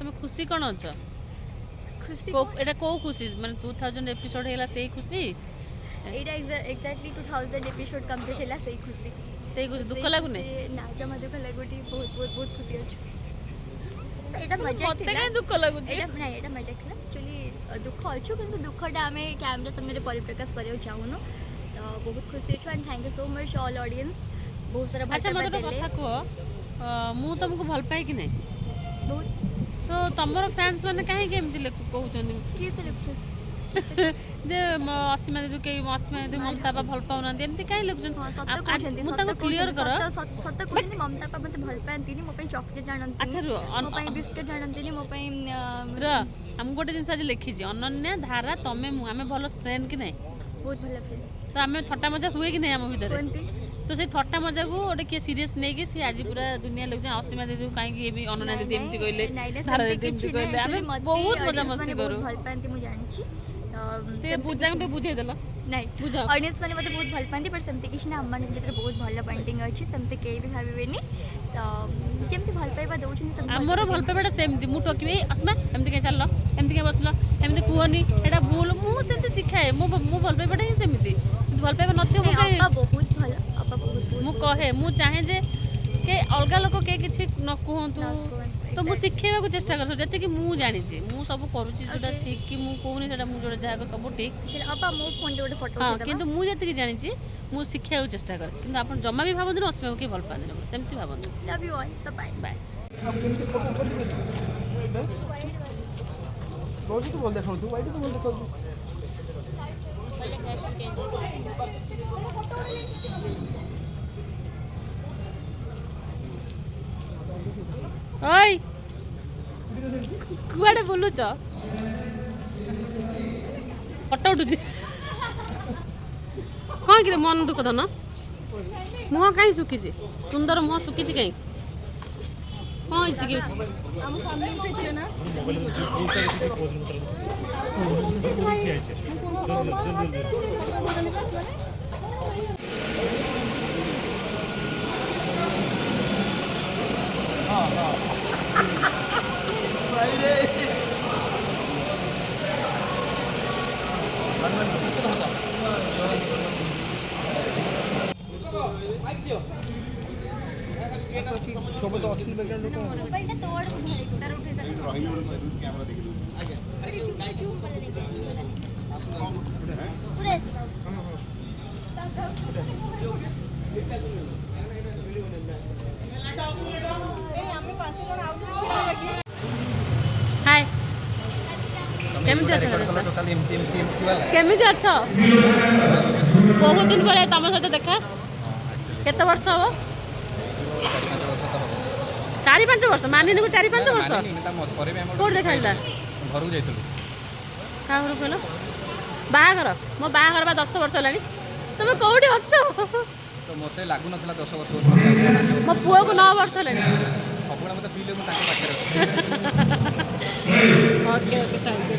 तुम खुशी कौन अच्छा खुशी एटा को खुशी माने 2000 एपिसोड हैला सेही खुशी एटा एक्जाक्टली 2000 एपिसोड कंप्लीट हैला सही खुशी सेही खुशी दुख लागु नै ना जमा दुख लागुटी बहुत बहुत बहुत खुशी अछि एटा मजाक मते थिला काई दुख लागु एटा नहीं एटा मजाक थिला एक्चुअली दुख अछि किंतु दुखटा आमे कैमरा सामने रे परिप्रकाश करियो चाहुनो तो बहुत खुशी छु and thank you so much all audience बहुत सारा अच्छा भाषा मते कथा को मु तुमको भल पाई कि नै बहुत तो तमरो फैंस माने काहे के एमति लेख कहउछन की सिलेक्शन जे असीमा दीदी के असीमा दीदी ममता बा भल पाउना एमति काहे लेखछन मु ताको क्लियर कर सत्य कहते ममता पापा मते भल पाएंतीनी मो पई चॉकलेट जानंती अच्छा रो मो पई बिस्किट जानंतीनी मो पई रो हम गोटे जिंस आज लिखी छी अनन्या धारा तमे मु हमें भलो फ्रेंड कि नै बहुत भल फ्रेंड तो हमें थट्टा मजाक हुए कि नै हम भीतर कोनती तो से थट्टा मजाक को ओटे के सीरियस नै कि से आज पूरा दुनिया लोग असीमा दीदी काहे कि एबी अनन्या दीदी एमति कहले धारा दीदी एमति कहले हमें बहुत मजा मस्ती करू भल पाएंती मु जानि छी ते बुझांग पे बुझे देला नहीं बुझा ऑडियंस माने मते बहुत भल पांती पर सेमते किछ ना अम्मा भीतर बहुत भल पेंटिंग अछि सेमते के भी भाबिबेनी तो जेमति भल पाइबा दउछन सब हमरो भल पाइबाटा सेमति मु टोकिबे असमा एमति के चललो एमति के बसलो एमति कुहनी एटा भूल मु सेमति सिखाए मु भल पाइबाटा ही सेमति भल पाइबा नथियो मु अप्पा बहुत भल अप्पा बहुत मु कहे मु चाहे जे के अलगा लोक के किछि न कहंतु तो मु सिखेबा को चेष्टा करछ जते कि मु जानि छी मु सब करूची जोटा ठीक कि मु कोनी सेटा मु जोटा जागा सब ठीक चल अप्पा मो फोन दे फोटो हां किंतु मु जते कि जानि छी मु सिखेबा को चेष्टा कर किंतु आपण जम्मा भी भाबंतु असीमा के भल पांदे सेमति भाबंतु लव यू ऑल तो बाय बाय रोज तो बोल देखौ तू वाइट तो बोल देखौ तू ओय कुआडे बोलुछ फटो उठुछि कौन कि मन दुख धन मुह कहीं सुखी सुंदर मुह सुखी कहीं कौन कि सब तो अच्छी बैकग्राउंड को मोबाइल तोड़ भाई तार उठे सके कैमरा देख आगे पूरे हाय केमिति अछ केमिति अछ बहुत दिन पर तम सहित देखा केते वर्ष हो 4-5 वर्ष मानिनी को 4-5 वर्ष कोड देखा घर क्या घर कहल बाहागर मो बाहागर बा 10 वर्ष है तुम कौटी अच्छ तो मते लागु नथला 10 वर्ष मो पुओ को 9 वर्ष है सबुला मते फील मु ताके पाखे okay okay thank you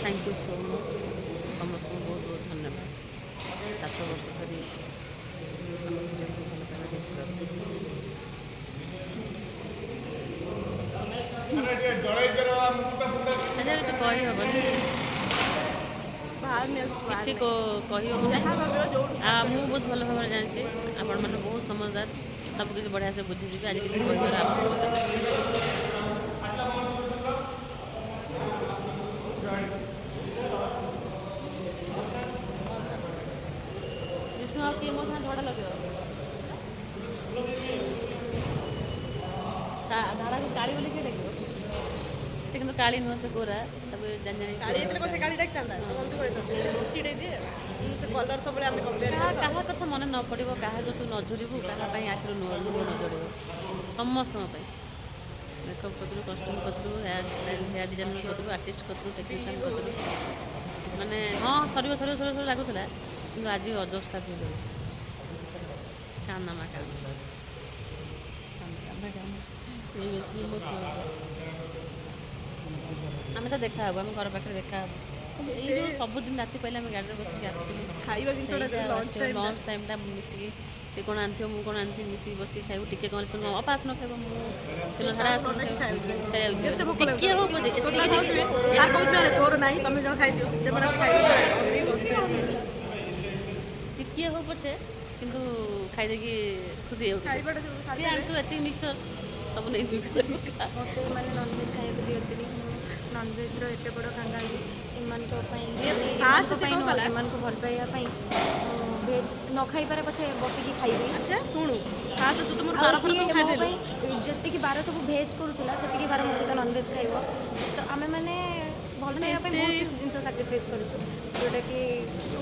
thank you so much समस्त बहुत बहुत धन्यवाद 7 वर्ष धरी आम सिनेमा भल पाइबा देखा କିଛି କହିହେବନି କିଛି କହିହେବନି ମୁଁ ବହୁତ ଭଲ ଭାବରେ ଜାଣିଛି ଆପଣମାନେ ବହୁତ ସମଝଦାର ସବୁ କିଛି ବଢ଼ିଆ ସେ ବୁଝିଯିବେ ଆଜି କିଛି କହିବାର ଆବଶ୍ୟକତା विष्णु आप किए मोर झड़ा लगे धारा को काली बोली किए डाक से किंतु काली नुह से गोरा तब जान जान काली एतले कोसे काली डाक्तांदा बंधु कहतो चिड़े दिए से कलर सबले हम कंपेयर कहा कथा मन न पड़ो क्या तू न झुरबू क्या आखिर लुह न झड़ समस्त मेकअप करूँ कस्ट्यूम करूँ हेयर डिजाइनर करूँ आर्टिस्ट करूँ टेक्नीशियन करूँ माने हाँ सर सर लगुला कि आज अजबसा फिल हो कानमा बेसी इमोशनल आम तो देखा आम घर पाखे देखा ये सबुदिन राति पहले आम गाड़ी में बसिक खाइबा जिंसटा लंच टाइम मिसिकी से कौन आनी मु कौन आनी मिसिक बसिक खाइबू टिके कौन सुन अपास न खाइब मुझे टिके हो तोर नहीं तुम जन खाई दियो से बना खाई टिके हो पछे किंतु खाई देकी खुशी हो खाइबाटा सी आनी तू एति मिक्सचर सब नहीं मते माने नॉनवेज खाइबा दियतनी नॉनवेज रो एते बड़ कंगाली इमान को फास्ट से पई कला इमान को भल पाइया पई वेज न खाई पारे पछे बसिकी खाइबे अच्छा सुनु फास्ट तू तुम 12 फल खाइ दे जति की 12 सब भेज करूला सेति की 12 मसे नॉनवेज खाइबो तो आमे माने भल पाइया पई बहुत किसी जिंस सैक्रिफाइस करूछु जोटा कि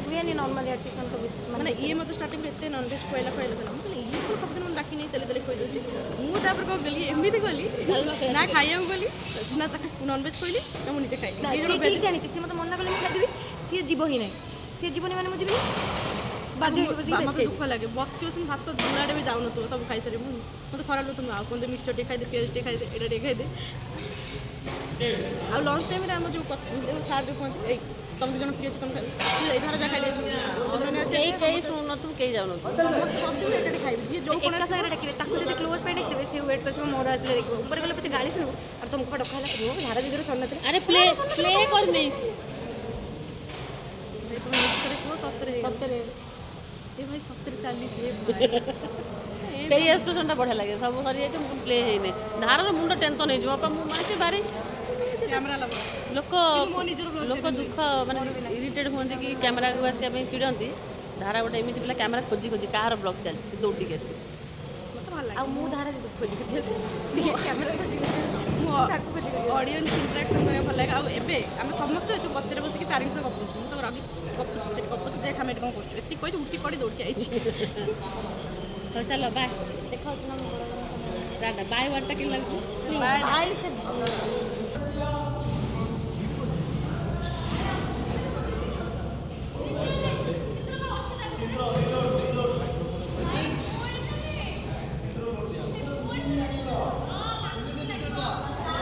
हुएनी नॉर्मली आर्टिस्ट मन को माने ये मत स्टार्टिंग में एते नॉनवेज खोइला माने ये तो सब दिन डाकी नहीं तले खोइ दोची मु तापर को गली एमिति गली ना खाइया गली ना नॉनवेज खोइली ना मु निते खाइली ये जो ठीक जानि सी मत मन्ना गले खाइ देबी सी जीवो ही नहीं सी जीवनी माने मु जीवनी बाध्य मत दुख लगे बस्ती उसन भात दुलाडे भी जाउन तो सब खाइ सरी मत खराब तुम आ कोन मिक्सचर टे खाइ दे पेज टे खाइ दे एडा टे खाइ दे आ लंच टाइम रे हम जो सार जो कोन ए तुम जन प्रिय तुम ए धारा जा खाइ दे कई सुन तुम कई जाओ बस्ती खाइ जी जो एक का सारे डाकिबे ताकू जदी क्लोज पे डाकिबे से वेट करके मोर आसले देखबो ऊपर गले पछे गाली सुनबो और तुम को डखाला करियो धारा दिदर सन्नत अरे प्ले कर नहीं तुम करे को सतरे सत्य ए भाई सतरे चाली छे भाई कई एक्सप्रेशन बढ़िया लगे सब सरी जाए प्ले है धारार मुंड टेंशन हो जाए मानसी भारी कैमरा लगा लोक लोक दुख माने इरिटेट हुए कि कैमेरा को आसपा चिड़ती धारा गोटे एमती पिला कैमेरा खोजी खोजी कार ब्लॉग चलती दौड़ी आस मत भल आ मु धारा खोजी खोजी सी कैमरा खोजी खोजी ताकू खोजी खोजी ଅଡ଼ିଏନ୍ସ ଇଣ୍ଟରାକ୍ସନ୍ କରିବାକୁ ଭଲ ଲାଗେ। ଆଉ ଏବେ ଆମେ ସମସ୍ତେ ଏଠୁ ପଛରେ ବସିକି ତାରିଙ୍କ ସହ ଗପୁଛୁ, ମୁଁ ତ ରଗି ଗପୁଛୁ ସେଠି ଗପୁଛୁ ଦେଖ ଆମେ ଏଠି କ'ଣ କରୁଛୁ, ଏତିକି କହିଛୁ ଉଠି ପଡ଼ି ଦୌଡ଼ିକି ଆଇଛି। ହଉ ଚାଲ ବାଏ। ଦେଖାଉଛି ନା ମୁଁ ଟାଟା ବାଏ ୱାର୍ଡ଼ଟା କେମିତି ଲାଗୁଛି? ବାଇ ସେ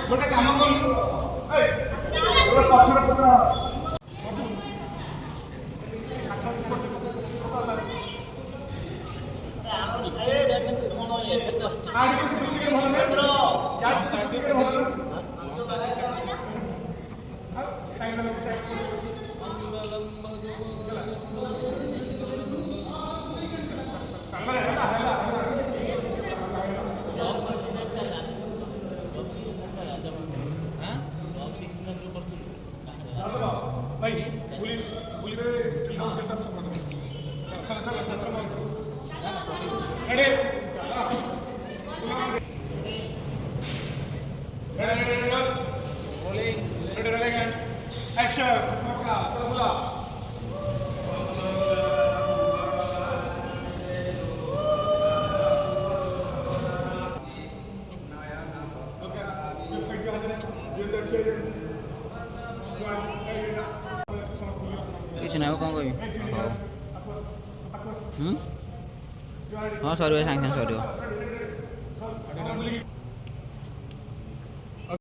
ଗୋଟେ କାମ କରୁ ପଛରେ ପୁରା କିଛି ନାହିଁ କ'ଣ କହିବି ହଉ ହଁ ସରିବ ସାଙ୍ଗେ ସାଙ୍ଗେ ସରିବ।